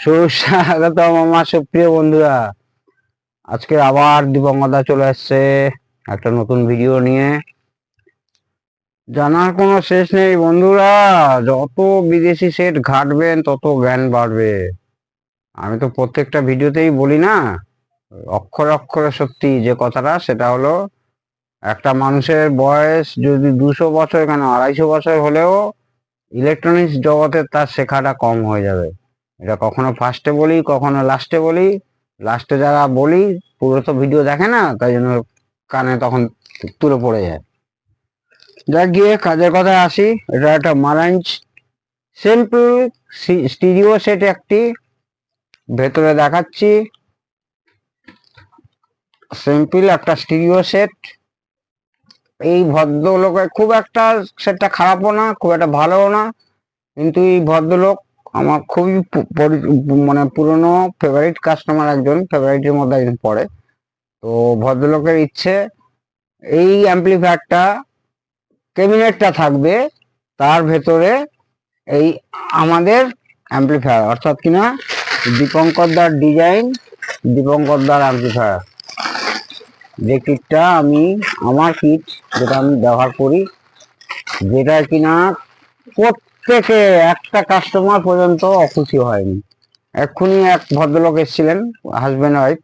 সুস্বাগতম আমার সুপ্রিয় বন্ধুরা। আজকে আবার দিবঙ্গদা চলে আসছে একটা নতুন ভিডিও নিয়ে। জানার কোনো শেষ নেই বন্ধুরা, যত বিদেশি সেট ঘাটবেন তত জ্ঞান বাড়বে। আমি তো প্রত্যেকটা ভিডিওতেই বলি না, অক্ষরে অক্ষরে সত্যি যে কথাটা, সেটা হলো একটা মানুষের বয়স যদি 200 বছর, কেন 250 বছর হলেও ইলেকট্রনিক্স জগতে তার শেখাটা কম হয়ে যাবে। এটা কখনো ফার্স্টে বলি, কখনো লাস্টে বলি। লাস্টে যারা বলি পুরো তো ভিডিও দেখে না, তাই জন্য কানে তখন তুলে পড়ে যায়। যা গিয়ে কাজের কথায় আসি, এটা একটা মারাঞ্জ সিম্পল স্টিরিও সেট একটি। ভেতরে দেখাচ্ছি, সিম্পল একটা স্টিরিও সেট। এই ভদ্রলোকের খুব একটা সেটটা খারাপও না, খুব একটা ভালোও না, কিন্তু এই ভদ্রলোক আমার খুবই মানে পুরনো ফেভারিট কাস্টমার, একজন ফেভারিটের মধ্যে একজন পড়ে। তো ভদ্রলোকের ইচ্ছে এই অ্যাম্পলিফায়ারটা, ক্যাবিনেটটা থাকবে তার ভেতরে এই আমাদের অ্যাম্পলিফায়ার, অর্থাৎ কিনা দীপঙ্কর দার ডিজাইন, দীপঙ্কর দার অ্যাম্পলিফায়ার। যে কিটটা আমি, আমার কিট যেটা আমি ব্যবহার করি, যেটা কিনা প্রত্যেকে একটা কাস্টমার পর্যন্ত অখুশি হয়নি। এক্ষুনি এক ভদ্রলোক এসেছিলেন, হাজবেন্ড ওয়াইফ,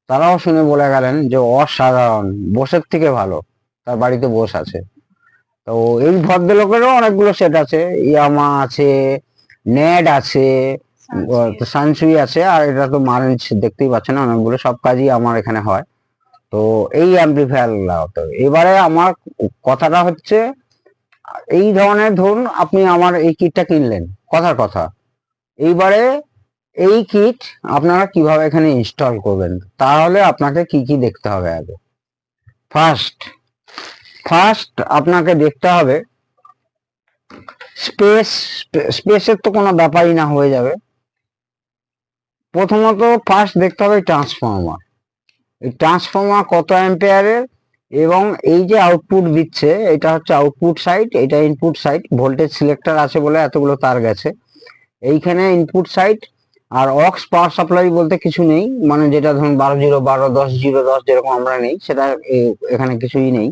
তারাও শুনে বলে গেলেন যে অসাধারণ, বসের থেকে ভালো। তার বাড়িতে বস আছে। তো এই ভদ্রলোকেরও অনেকগুলো সেট আছে, ইয়ামা আছে, নেড আছে, সানসুই আছে, আর এটা তো মারেন্স দেখতেই পাচ্ছেন, অনেকগুলো, সব কাজই আমার এখানে হয়। তো এই অ্যাম্পলিফায়ার তো এবারে আমার কথাটা হচ্ছে, এই ধরনের ধরুন আপনি আমার এই কিটটা কিনলেন, কথার কথা, এইবারে এই কিট আপনারা কিভাবে এখানে ইনস্টল করবেন, তাহলে আপনাকে কি কি দেখতে হবে আগে। ফার্স্ট ফার্স্ট আপনাকে দেখতে হবে স্পেস। স্পেসের তো কোনো ব্যাপারই না, হয়ে যাবে। প্রথমত ফার্স্ট দেখতে হবে ট্রান্সফর্মার। এই ট্রান্সফর্মার কত অ্যাম্পিয়ারের, এবং এই যে আউটপুট দিচ্ছে, এটা হচ্ছে আউটপুট সাইড, এটা ইনপুট সাইড। ভোল্টেজ সিলেক্টর আছে বলে এতগুলো তার গেছে এইখানে ইনপুট সাইড। আর অক্স পাওয়ার সাপ্লাই বলতে কিছু নেই, মানে যেটা ধরুন 12 0 12, 10 0 10 যেরকম আমরা নেই, সেটা এখানে কিছুই নেই।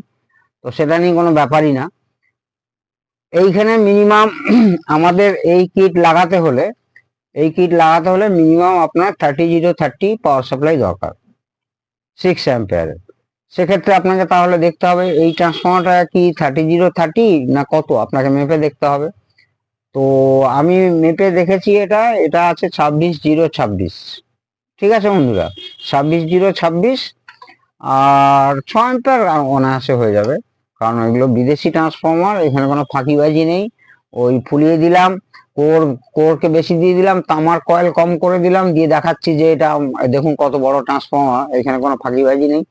তো সেটা নিয়ে কোনো ব্যাপারই না। এইখানে মিনিমাম আমাদের এই কিট লাগাতে হলে মিনিমাম আপনার 30 0 30 পাওয়ার সাপ্লাই দরকার, 6 অ্যাম্পিয়ারের। সেক্ষেত্রে আপনাকে তাহলে দেখতে হবে এই ট্রান্সফর্মারটা কি 30 0 30 না কত, আপনাকে মেপে দেখতে হবে। তো আমি মেপে দেখেছি, এটা এটা আছে 26 0 26। ঠিক আছে বন্ধুরা, 26 0 26। আর 6 অ্যাম্পিয়ার অনায়াসে হয়ে যাবে, কারণ এগুলো বিদেশি ট্রান্সফর্মার, এখানে কোনো ফাঁকিবাজি নেই। ওই ফুলিয়ে দিলাম, কোর কোরকে বেশি দিয়ে দিলাম, তামার কয়েল কম করে দিলাম, দিয়ে দেখাচ্ছি যে এটা দেখুন কত বড় ট্রান্সফর্মার, এখানে কোনো ফাঁকিবাজি নেই।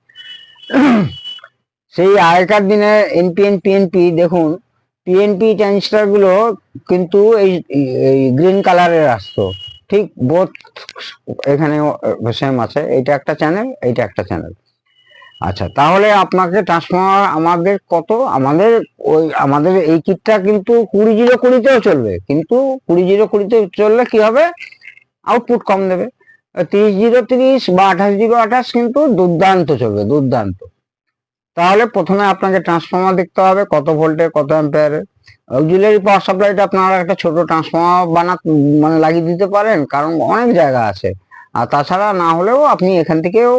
সেই আগেকার দিনে এনপিএন পিএনপি, দেখুন পিএনপি ট্রানজিস্টার গুলো কিন্তু এই গ্রিন কালারের আসতো, ঠিক বোথ এখানে সেম আছে, এইটা একটা চ্যানেল, এইটা একটা চ্যানেল। আচ্ছা, তাহলে আপনাকে ট্রান্সফর্মার আমাদের কত, আমাদের এই কিটটা কিন্তু 20 0 20-তেও চলবে, কিন্তু 20 0 20-তে চললে কি হবে, আউটপুট কম দেবে। 30 0 30 বা 28 0 28 কিন্তু দুর্দান্ত চলবে, দুর্দান্ত। তাহলে প্রথমে আপনাকে ট্রান্সফর্মার দেখতে হবে কত ভোল্টের, কত অ্যাম্পিয়ারের। অক্সিলারি পাওয়ার সাপ্লাইটা আপনারা একটা ছোট ট্রান্সফর্মার মানে লাগিয়ে দিতে পারেন, কারণ অনেক জায়গা আছে। আর তাছাড়া না হলেও আপনি এখান থেকেও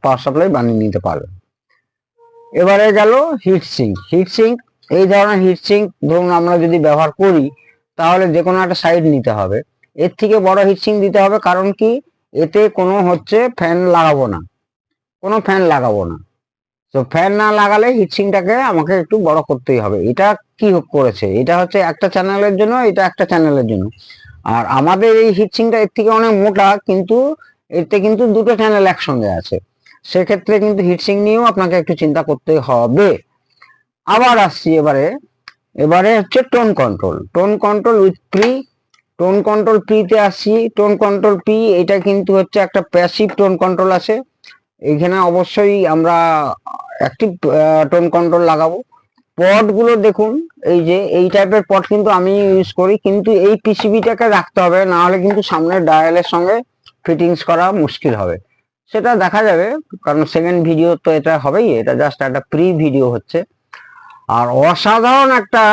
পাওয়ার সাপ্লাই বানিয়ে নিতে পারবেন। এবারে গেল হিটসিঙ্ক। হিটসিঙ্ক, এই ধরনের হিটসিঙ্ক ধরুন আমরা যদি ব্যবহার করি, তাহলে যে কোনো একটা সাইড নিতে হবে। এর থেকে বড় হিটসিঙ্ক দিতে হবে, কারণ কি, এতে কোনো ফ্যান লাগাবো না, কোনো ফ্যান লাগাবো না। তো ফ্যান না লাগালে হিটসিঙ্কটাকে আমাকে একটু বড় করতেই হবে। এটা কি করেছে, এটা হচ্ছে একটা চ্যানেলের জন্য, এটা একটা চ্যানেলের জন্য। আর আমাদের এই হিটসিঙ্কটা এর থেকে অনেক মোটা, কিন্তু এতে কিন্তু দুটো চ্যানেল একসঙ্গে আছে। সেক্ষেত্রে কিন্তু হিটসিঙ্ক নিয়েও আপনাকে একটু চিন্তা করতে হবে। আবার আসছি এবারে, এবারে হচ্ছে tone control. Tone control with pre, tone control প্রিতে আসছি। টোন কন্ট্রোল প্রি, এটা কিন্তু হচ্ছে একটা প্যাসিভ টোন কন্ট্রোল আছে। এখানে অবশ্যই আমরা অ্যাক্টিভ টোন কন্ট্রোল লাগাবো। পট গুলো দেখুন, এই যে এই টাইপের পট কিন্তু আমি ইউজ করি, কিন্তু এই পিসিবিটাকে রাখতে হবে, না হলে কিন্তু সামনের ডায়ালের সঙ্গে ফিটিংস করা মুশকিল হবে। সেটা দেখা যাবে, কারণ সেকেন্ড ভিডিও তো এটা হবেই, এটা জাস্ট একটা প্রি ভিডিও হচ্ছে। আর অসাধারণ একটা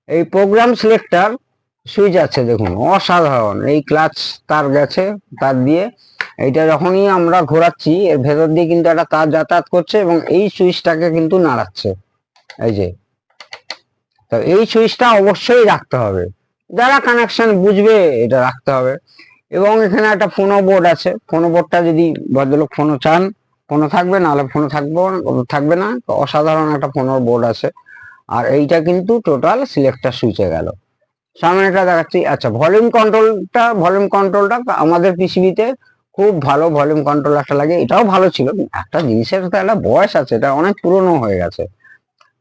এই প্রোগ্রাম সিলেক্টর সুইচ আছে দেখুন, অসাধারণ। এই ক্লাচ তার গেছে, তার দিয়ে এইটা যখনই আমরা ঘোরাচ্ছি এর ভেতর দিয়ে কিন্তু একটা তার যাতায়াত করছে এবং এই সুইচটাকে কিন্তু নাড়াচ্ছে। এই যে, তো এই সুইচটা অবশ্যই রাখতে হবে, যারা কানেকশন বুঝবে এটা রাখতে হবে। এবং এখানে একটা ফোনো বোর্ড আছে, ফোনো বোর্ডটা যদি ভদ্রলোক ফোনো চান ফোনো থাকবে, নাহলে ফোনো থাকবে না। অসাধারণ একটা ফোনোর বোর্ড আছে। আর এইটা কিন্তু টোটাল সিলেক্টর সুইচে গেল। সামনে একটা দেখাচ্ছি। আচ্ছা, ভলিউম কন্ট্রোলটা আমাদের পিসিবিতে খুব ভালো ভলিউম কন্ট্রোল একটা লাগে, এটাও ভালো ছিল। একটা জিনিসের তো একটা বয়স আছে, এটা অনেক পুরনো হয়ে গেছে।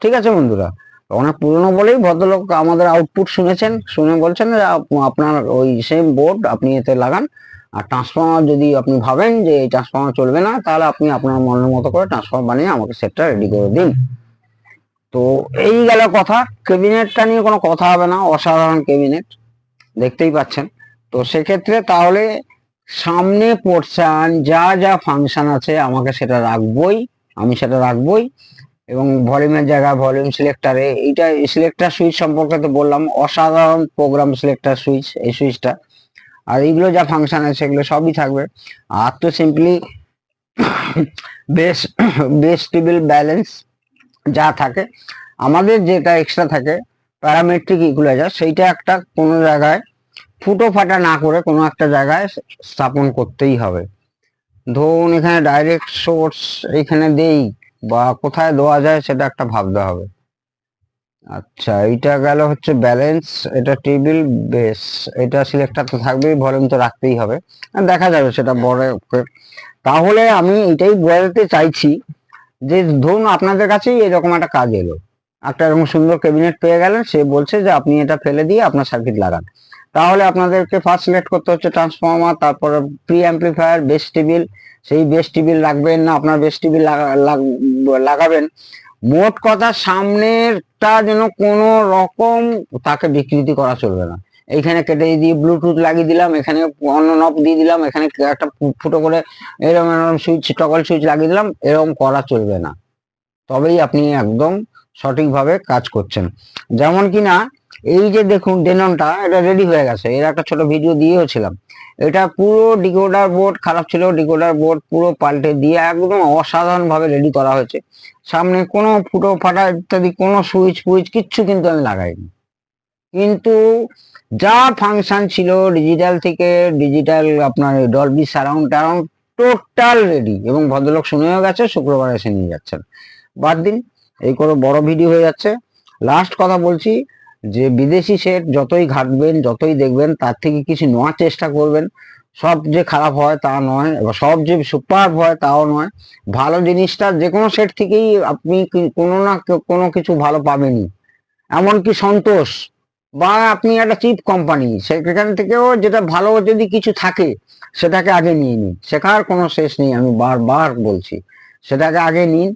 ঠিক আছে বন্ধুরা, অনেক পুরনো বলেই ভদ্রলোক আমাদের আউটপুট শুনেছেন, শুনে বলছেন যে আপনার ওই সেম বোর্ড আপনি এতে লাগান। আর ট্রান্সফর্মার যদি আপনি ভাবেন যে এই ট্রান্সফর্মার চলবে না, তাহলে আপনি আপনার মনের মতো করে ট্রান্সফর্মার বানিয়ে আমাকে সেটটা রেডি করে দিন। তো এই গেল কথা। ক্যাবিনেটটা নিয়ে কোনো কথা হবে না, অসাধারণ ক্যাবিনেট, দেখতেই পাচ্ছেন। তো সেক্ষেত্রে তাহলে সামনে পোর্শন যা যা ফাংশন আছে আমাকে সেটা রাখবই, আমি সেটা রাখবই। এবং ভলিউমের জায়গায় ভলিউম সিলেক্টারে এইটা সিলেক্টার সুইচ সম্পর্কে তো বললাম, অসাধারণ প্রোগ্রাম সিলেক্টার সুইচ এই সুইচটা। আর এইগুলো যা ফাংশন আছে সেগুলো সবই থাকবে। আর তো simply base base table balance যা থাকে আমাদের, যেটা এক্সট্রা থাকে প্যারামেট্রিক ইকুয়ালাইজার, সেইটা একটা কোনো জায়গায় ফুটো ফাটা না করে কোনো একটা জায়গায় স্থাপন করতেই হবে। ধরুন এখানে ডাইরেক্ট সোর্স এখানে দেই বা কোথায় দেওয়া যায় সেটা একটা ভাবতে হবে। আচ্ছা, এইটা গেল হচ্ছে ব্যালেন্স, এটা টেবিল বেস, এটা সিলেক্টর তো থাকবেই, ভলিউম তো রাখতেই হবে, দেখা যাবে সেটা বড়। তাহলে আমি এটাই বোঝাতে চাইছি যে ধরুন আপনাদের কাছেই এরকম একটা কাজ এলো, একটা এরকম সুন্দর ক্যাবিনেট পেয়ে গেলেন, সে বলছে যে আপনি এটা ফেলে দিয়ে আপনার সার্কিট লাগান। তাহলে আপনাদেরকে ফার্স্ট সিলেক্ট করতে হচ্ছে ট্রান্সফর্মার, তারপরে প্রি অ্যাম্পলিফায়ার, বেস টেবিল। সেই বেস টেবিল রাখবেন না আপনার বেস টেবিল লাগাবেন। মোট কথা সামনেরটা যেন কোনো রকম তাকে বিকৃতি করা চলবে না। এইখানে কেটে দিয়ে ব্লুটুথ লাগিয়ে দিলাম, এখানে অন্য নব দিয়ে দিলাম, এখানে একটা ফুটো করে এরকম এরকম সুইচ টগল সুইচ লাগিয়ে দিলাম, এরকম করা চলবে না। তবেই আপনি একদম সঠিকভাবে কাজ করছেন। যেমন কিনা এই যে দেখুন ডেননটা এটা রেডি হয়ে গেছে, এর একটা ছোট ভিডিও দিয়েওছিলাম। এটা পুরো ডিকোডার বোর্ড খারাপ ছিল, ডিকোডার বোর্ড পুরো পাল্টে দিয়ে একদম অসাধারণ ভাবে রেডি করা হয়েছে। সামনে কোনো ফুটো ফাটা ইত্যাদি কোনো সুইচ ফুইচ কিচ্ছু কিন্তু আমি লাগাইনি, কিন্তু যা ফাংশন ছিল ডিজিটাল থেকে ডিজিটাল আপনার ডলবি সারাউন্ড টারাউন্ড টোটাল রেডি, এবং ভদ্রলোক শুনেও গেছে, শুক্রবার এসে নিয়ে যাচ্ছেন। বাদ দিন, এই করে বড় ভিডিও হয়ে যাচ্ছে। লাস্ট কথা বলছি যে বিদেশি সেট যতই ঘাটবেন যতই দেখবেন তার থেকে কিছু নেওয়ার চেষ্টা করবেন। সব যে খারাপ হয় তা নয়, এবার সব যে সুপার হয় তাও নয়। ভালো জিনিসটা যে কোনো সেট থেকেই আপনি কোনো না কোনো কিছু ভালো পাবেনই। এমনকি সন্তোষ বা আপনি একটা চিপ কোম্পানি, সেখান থেকেও যেটা ভালো যদি কিছু থাকে সেটাকে আগে নিয়ে নিন, শেখার কোনো শেষ নেই, আমি বারবার বলছি। সেটাকে আগে নিন,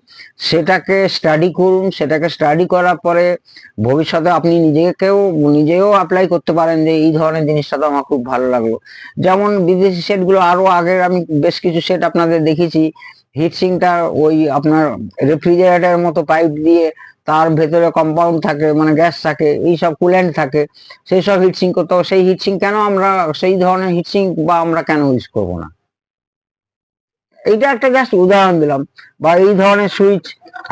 সেটাকে স্টাডি করুন, সেটাকে স্টাডি করার পরে ভবিষ্যতে আপনি নিজেও অ্যাপ্লাই করতে পারেন যে এই ধরনের জিনিসটা তো আমার খুব ভালো লাগলো। যেমন বিদেশি সেটগুলো আরো আগের আমি বেশ কিছু সেট আপনাদের দেখেছি, হিটসিংটা ওই আপনার রেফ্রিজারেটরের মতো পাইপ দিয়ে তার ভেতরে কম্পাউন্ড থাকে, মানে গ্যাস থাকে, এইসব কুল্যান্ট থাকে, সেই সব হিটসিং করতে হবে। সেই হিটসিং কেন আমরা, সেই ধরনের হিটসিং বা আমরা কেন ইউজ করবো না? এইটা একটা জাস্ট উদাহরণ দিলাম। বা এই ধরনের সুইচ,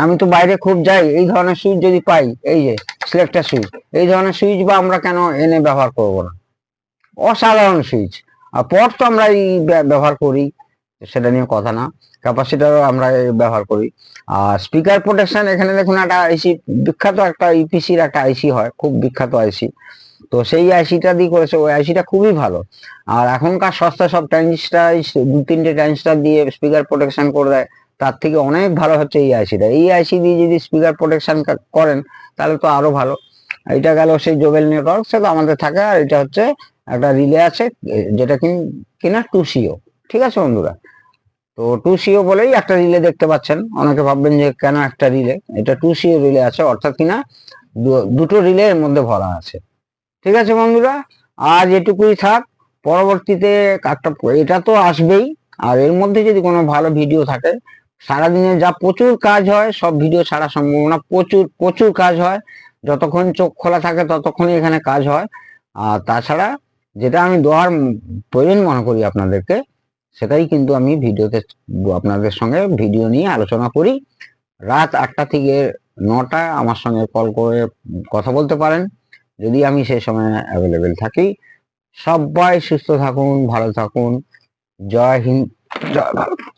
আমি তো বাইরে খুব যাই, এই ধরনের সুইচ যদি পাই, এই যে সিলেক্টর সুইচ, এই ধরনের সুইচ বা আমরা কেন এনে ব্যবহার করব না? অসাধারণ সুইচ। আর পট তো আমরা এই ব্যবহার করি, সেটা নিয়ে কথা না, ক্যাপাসিটারও আমরা ব্যবহার করি। আর স্পিকার প্রোটেকশন, এখানে দেখুন একটা আইসি, বিখ্যাত একটা ইপিসির একটা আইসি হয়, খুব বিখ্যাত আইসি, তো সেই আইসিটা দিয়ে করেছে, ওই আইসিটা খুবই ভালো। আর এখনকার সস্তা সব ট্রানজিস্টার, দু তিনটে ট্রানজিস্টার দিয়ে স্পিকার প্রোটেকশন করে দেয়, তার থেকে অনেক ভালো হচ্ছে এই আইসিটা। এই আইসি দিয়ে যদি স্পিকার প্রোটেকশন করেন তাহলে তো আরো ভালো। এটা গেল সেই জোবেল নেটওয়ার্ক, সেটা আমাদের থাকে। আর এটা হচ্ছে একটা রিলে আছে যেটা কিনা টুসিও। ঠিক আছে বন্ধুরা, তো 2CO বলেই একটা রিলে দেখতে পাচ্ছেন। অনেকে ভাববেন যে কেন একটা রিলে, এটা 2CO রিলে আছে, অর্থাৎ কিনা দুটো রিলে এর মধ্যে ভরা আছে। ঠিক আছে বন্ধুরা, আজ এটুকুই থাক। পরবর্তীতে একটা এটা তো আসবেই, আর এর মধ্যে যদি কোনো ভালো ভিডিও থাকে, সারাদিনে যা প্রচুর কাজ হয় সব ভিডিও ছাড়া সম্ভব না, প্রচুর প্রচুর কাজ হয়, যতক্ষণ চোখ খোলা থাকে ততক্ষণই এখানে কাজ হয়। আর তাছাড়া যেটা আমি দেওয়ার প্রয়োজন মনে করি আপনাদেরকে, সেটাই কিন্তু আমি ভিডিওতে আপনাদের সঙ্গে ভিডিও নিয়ে আলোচনা করি। রাত 8টা থেকে 9টা আমার সঙ্গে কল করে কথা বলতে পারেন, যদি আমি সেই সময় অ্যাভেলেবেল থাকি। সবাই সুস্থ থাকুন, ভালো থাকুন। জয় হিন্দ, জয় ভারত।